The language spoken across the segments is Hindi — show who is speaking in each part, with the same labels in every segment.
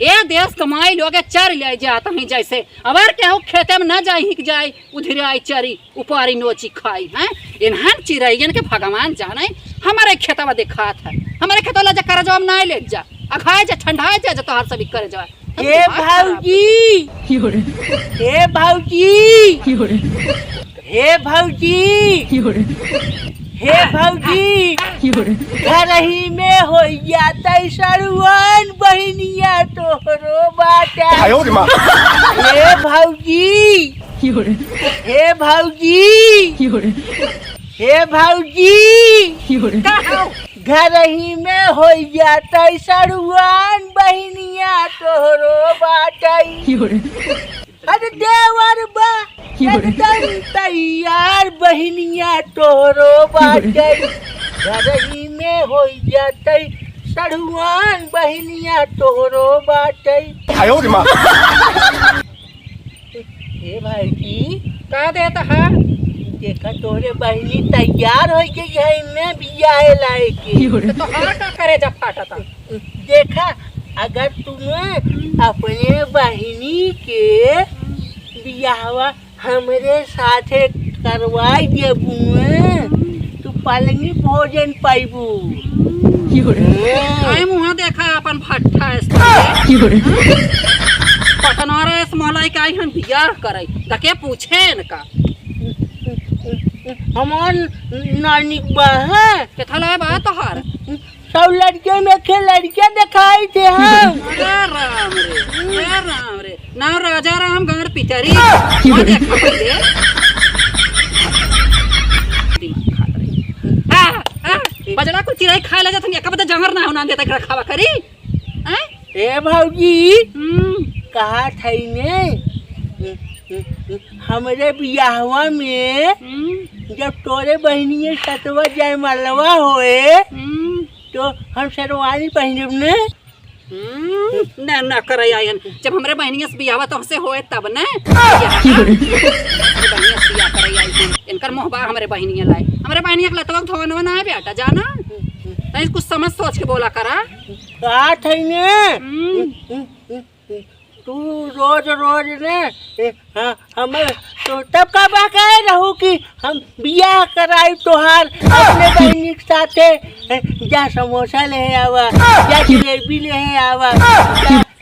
Speaker 1: ए देश कमाई लोगे चर ले जाता ही जैसे अबर क्या हो खेते में न जाए हिक जाए उधर आई चरी ऊपरी नोची खाई हैं इन्हन चिड़ैयन के भगवान जाने हमारे खेतवा दिखात है हमारे खेतवा जा कर जाओ ना ले जा अखाए जा ठंडाए जा तो हर सभी करे जा
Speaker 2: हे भाऊजी हे भाऊजी हे भाऊजी हे भाऊजी घर ही में हो जाता सरवन बहनिया तोहरो बाटा हे भाऊजी हे भाऊजी हे भाऊजी घर ही में हो जाता सरवन बहनिया तोहरो बाटा अरे देवर बा तैयार बहनिया तोहरो बाटे घर ही में हो जाते सड़ुआन बहनिया तोहरो बाटे हे भाई जी
Speaker 1: का देता है
Speaker 2: देखा तोहरे बहनी तैयार हो के घर में बियाह लाए के
Speaker 1: तो हर का करे जब फाटता
Speaker 2: देखा अगर तुम्हें अपने बहनी के बियाहवा हमरे साथे करवाई देबू तू पालनी भोजन पाइबू
Speaker 1: मुँह देखा अपन भट्ठा पटनारे मोलाई का हन बियाह करे तके पूछे न का
Speaker 2: हमार नानी बा है
Speaker 1: केथला बा तोहार
Speaker 2: सब लड़के में के लड़के दिखाई थे हम
Speaker 1: राम रे ना राजा राम गण पितरी बजड़ा को चिड़ै खा ले जात एक बता जंगर ना होना देता रखावा करी
Speaker 2: ए भौजी कहा थई ने हमरे बियाहवा में जब तोरे बहनी सतवा जाए मलवा होए तो हम शेरवानी पहनब ने
Speaker 1: ना करे आयन जब हमरे बहनिया से बियाह तो हमसे होए तब ने इनकर मोहबा हमरे बहनिया लाए हमरे बहनिया के लतवा धोनवा ना है बेटा जाना तई कुछ समझ सोच के बोला करा
Speaker 2: का थई ने तू रोज रोज ने हम तो तब का बाकाय रहू कि हम बियाह कराई तोहार अपने बहनी के साथे जा समोसा ले आवा जा जलेबी ले आवा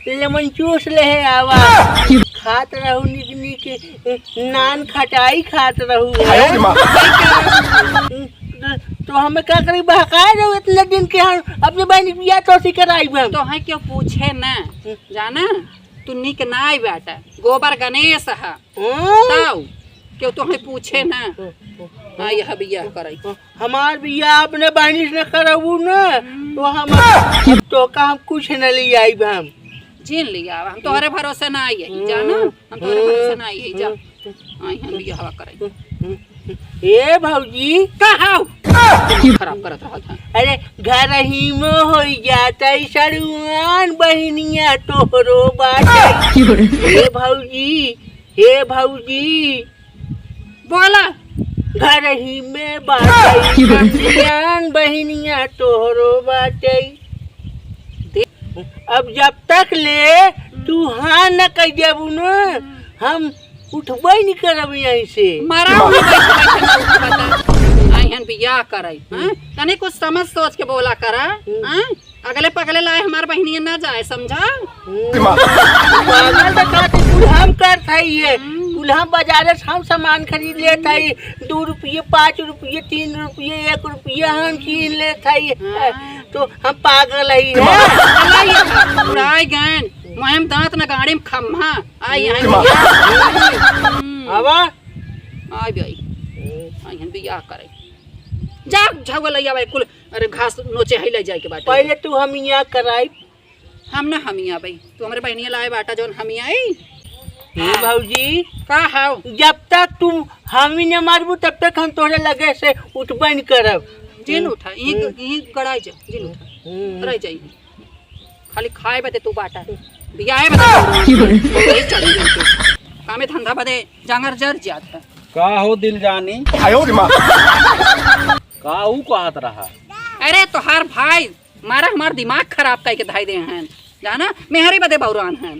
Speaker 2: लेमन जूस ले आवा खात रहू निक निक नान खटाई खात रहू तो हमें क्या करी बहकाए रहो इतने दिन के हम अपने बहनी बियाह तो सी कराई
Speaker 1: तो है क्यों पूछे ना जाना तू निक ना आई बेटा गोबर गणेश है ताऊ क्यों तो हमें पूछे ना यह बियाह कराई
Speaker 2: हमार बियाह अपने बहनी से करबू ना तो हम तो का हम कुछ न ले आई हम
Speaker 1: जीन लिया हम तोहरे भरोसे ना आई जाना हम तोहरे भरोसे ना आई जा आई हम बियाह कराई
Speaker 2: ए भौजी
Speaker 1: कहा खराब करत रहा था
Speaker 2: अरे घर ही में हो जाता सरुआन बहनिया तोहरो बाटे हे भौजी
Speaker 1: बोला
Speaker 2: घर ही में बाटे बहनिया तोहरो बाटे अब जब तक ले तू हाँ न कह देबू न हम उठबे नहीं करब यहीं से
Speaker 1: मारा बियाह कराई तनी कुछ समझ सोच के बोला करा अगले पगले लाए हमारे बहनिया ना जाए समझा
Speaker 2: हम कर हम बाजार से हम सामान खरीद ले 2 रुपये 5 रुपये 3 रुपये 1 रुपये हम छीन ले तो हम पागल
Speaker 1: है गैन मुहिम दांत न गाड़ी में खम्हा आई
Speaker 2: हवा
Speaker 1: आई भाई आई बियाह करे जा झगल आवे कुल अरे घास नोचे है ले जाए के बाटे
Speaker 2: पहले तू हम यहाँ कराई
Speaker 1: हम ना हम यहाँ भाई तू हमारे बहनिया लाए बाटा जोन हम आई
Speaker 2: भौजी
Speaker 1: का हाउ
Speaker 2: जब तक तुम हम ही न मारबू तब तक हम तोहरे लगे से उठबे नहीं करब
Speaker 1: जिन उठा यही गड़ाई जा जिन उठा रह जाई खाली खाए बदे तू बाटा बियाह बदे कामे धंधा बदे जांगर जर जात है
Speaker 3: का हो दिल जानी का ऊ कहत रहा
Speaker 1: अरे तोहार भाई मारा हमार दिमाग खराब करके धाई दे हैं जाना मेहरी बदे बौरान है।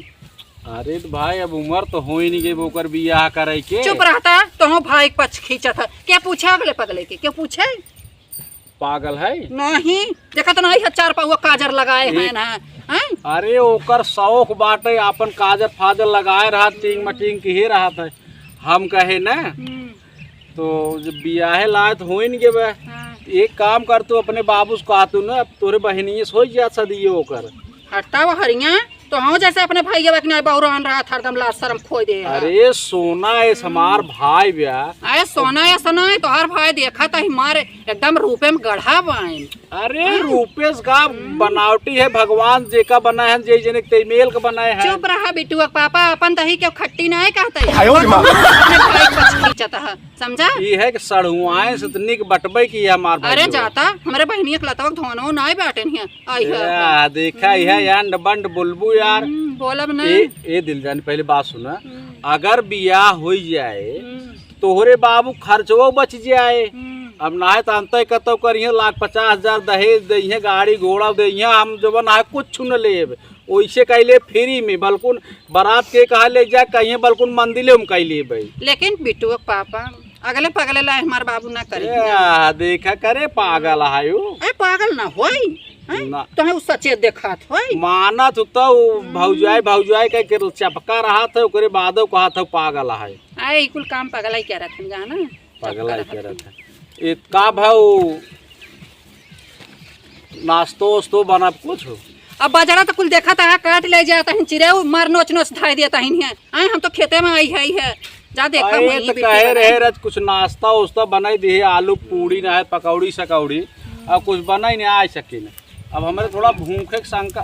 Speaker 3: अरे तो भाई अब उम्र तो हो ही नहीं गई ओकर बियाह करे के।
Speaker 1: चुप रहता तो हम भाई के पक्ष खींचा था। क्या पूछा अगले पगले के? क्या पूछे?
Speaker 3: पागल है
Speaker 1: नहीं देखा तो नहीं है, 4 पाउआ काजर लगाए हैं ना। हैं?
Speaker 3: अरे ओकर शौक बाटे अपन काजर फाजर लगाए रहा टिंग मटिंग के रहा था। हम कहे ना तो जब बियाहे लाए तो हो ही नहीं गए बे।
Speaker 1: हाँ।
Speaker 3: एक काम कर तू अपने बाबू से कहा तू ना तोरे बहनिये से हो जा सदिये ओकर।
Speaker 1: हटता वो हरिया तो हम जैसे अपने भाई के बौरान रहा था एकदम लाज शर्म खोई दे।
Speaker 3: अरे सोना है हमार भाई ब्या।
Speaker 1: अरे सोना या सोना है तो हर भाई देखा था हमारे एकदम रूपे में गढ़ा बाइन।
Speaker 3: अरे रूपेश का बनावटी है भगवान जे का बना है जे जने तेमेल का बनाए है।
Speaker 1: चुप रहा बिटुआ पापा अपन दही क्यों खट्टी नहीं कहते अपने भाई के पक्ष खींचता है समझा।
Speaker 3: ये है कि सड़ुआए से तनिक बटबे की है हमार भाई।
Speaker 1: अरे जाता हमारे बहनिया के लतवा धोनो नहीं बैठे नहीं आई है।
Speaker 3: या, देखा है यांड बंड बुलबू यार।
Speaker 1: बोलब नहीं।
Speaker 3: ए दिल जानी पहले बात सुना। अगर बियाह हो जाए तोहरे बाबू खर्चवो बच जाए। अब ना है तो अंत कतो करिए 1,50,000 दहेज दे गाड़ी घोड़ा दे हम जब ना है कुछ न ले वैसे कैले फ्री में बल्कुन बारात के कहा ले जा कहीं बल्कुन मंदिर हम कैले भाई।
Speaker 1: लेकिन बिटुआ पापा अगले पगले ला हमारे बाबू ना करे।
Speaker 3: देखा करे पागल आयो।
Speaker 1: ए पागल ना होई
Speaker 3: ना
Speaker 1: तो सचेत देखा होई
Speaker 3: माना तो भौजाई का चपका रहा था ओकरे बादो कहा था पागल है।
Speaker 1: आई कुल काम पागल ही कह रहा था जाना
Speaker 3: पागल ही कह रहा था। इतना भाऊ नाश्तो वस्तो बना कुछ
Speaker 1: अब बाजारा तो कुल देखा था काट ले जाता है चिरे मार नोच नोच धाई देता है। आई हम तो खेते में आई है जा देखा
Speaker 3: तो कहे रहे रज कुछ नाश्ता उस्ता बनाई दी आलू पूड़ी ना है पकौड़ी सकौड़ी अब कुछ बना ही नहीं आ सके न। अब हमारे थोड़ा भूखे शंका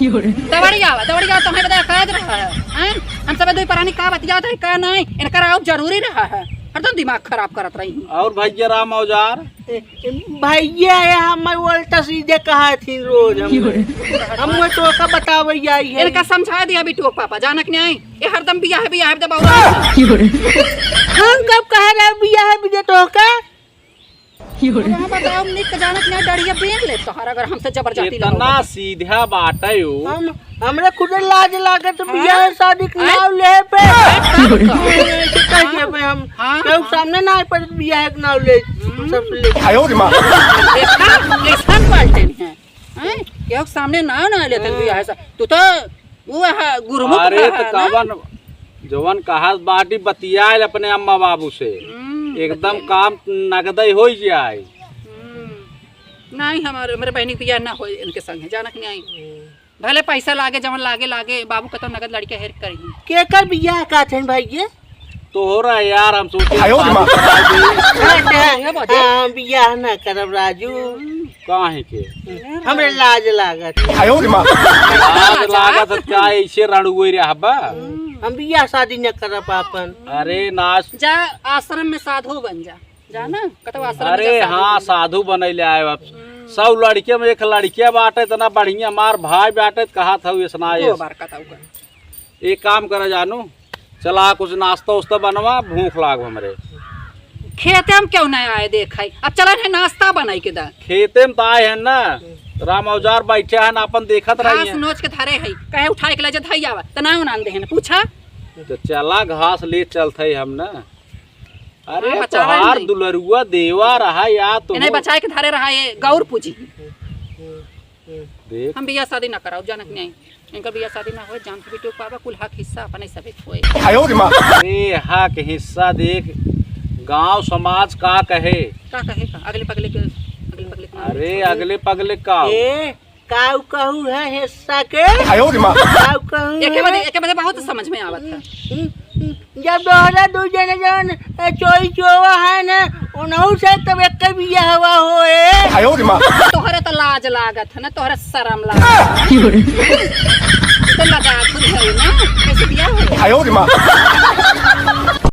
Speaker 1: दवड़ी आवा तो हमें बताया काज रहा है। हम सब दो परानी का बतिया था का नहीं इनका आओ जरूरी रहा है हरदम दिमाग खराब करत रही।
Speaker 3: और भैया राम औजार
Speaker 2: भैया हम उल्टा सीधे कहा थी रोज हम तो का बतावे आई है।
Speaker 1: इनका समझा दिया बिटू पापा जानक नहीं ये हरदम बियाह दबाव।
Speaker 2: हम कब कह रहे बियाह भी तो का
Speaker 1: बताओ निक जानक नहीं डरिया बेन ले तोहर अगर हमसे जबरदस्ती
Speaker 3: इतना सीधा बात है यो।
Speaker 2: हम हमरा खुद लाज लागत बियाह शादी के नाम ले पे कहिए हम केहू सामने ना पर बियाह के नाम ले सब ले आयो रे मां
Speaker 1: देखा पलटे हैं केहू सामने ना लेते बियाह से तू तो वो है गुरुमुख।
Speaker 3: अरे तो कवन जवन कहा बाटी बतियाल अपने अम्मा बाबू से एकदम काम नगदई हो जाए।
Speaker 1: नहीं हमारे मेरे बहनी बियाह ना हो इनके संग जानक नहीं आई भले पैसा लागे जवन लागे बाबू का तो नगद लड़के हेर करेंगे
Speaker 2: के कर बियाह का थे भाई ये
Speaker 3: तो हो रहा है यार हम सोचे
Speaker 2: बियाह ना करब राजू
Speaker 3: काहे के
Speaker 2: हमरे लाज लागत
Speaker 3: लाज लागत क्या ऐसे रणुए रे हब्बा
Speaker 2: हम बियाह शादी न करब अपन।
Speaker 3: अरे नाच
Speaker 1: जा आश्रम में साधु बन जा जाना कतो आश्रम में
Speaker 3: अरे हाँ साधु बनैले आए अब सब लड़के में एक लड़किया बाटे इतना बढ़िया मार भाई बाटे कहा था एक काम करे जानू चला कुछ नाश्ता उस्ता बनवा भूख लाग हमरे
Speaker 1: खेते में क्यों नहीं आए देखाई अब चला है नाश्ता बनाई के दा
Speaker 3: खेते में तो आए हैं ना राम औजार बैठे हैं ना अपन देखत रही
Speaker 1: घास नोच के धरे है कहे उठाए के ले धई आवा तना उनान दे पूछा
Speaker 3: तो चला घास ले चलते हम ना। अरे
Speaker 1: हाँ,
Speaker 3: तोहार दुलरुआ देवा रहा या तो
Speaker 1: इन्हें बचाए के धरे रहा है गौर पूजी
Speaker 3: देख
Speaker 1: हम बियाह शादी ना कराओ जानक नहीं इनका बियाह शादी ना हो जान के बिटू पापा कुल हक हिस्सा अपने सबे खोए।
Speaker 3: अरे हक हिस्सा देख गांव समाज का कहे
Speaker 1: का अगले पगले के
Speaker 3: अरे अगले पगले का
Speaker 2: काऊ कहू है हिस्सा के काऊ कहू
Speaker 1: एक बजे बहुत समझ में आवत है
Speaker 2: जब दोहरा दो जने जन चोई चोवा है ना उनहु से तब एक बियाह हुआ होए
Speaker 1: तोहरे तो लाज लागत है ना तोहरे शर्म लागत तो लगा खुद है ना कैसे बियाह हो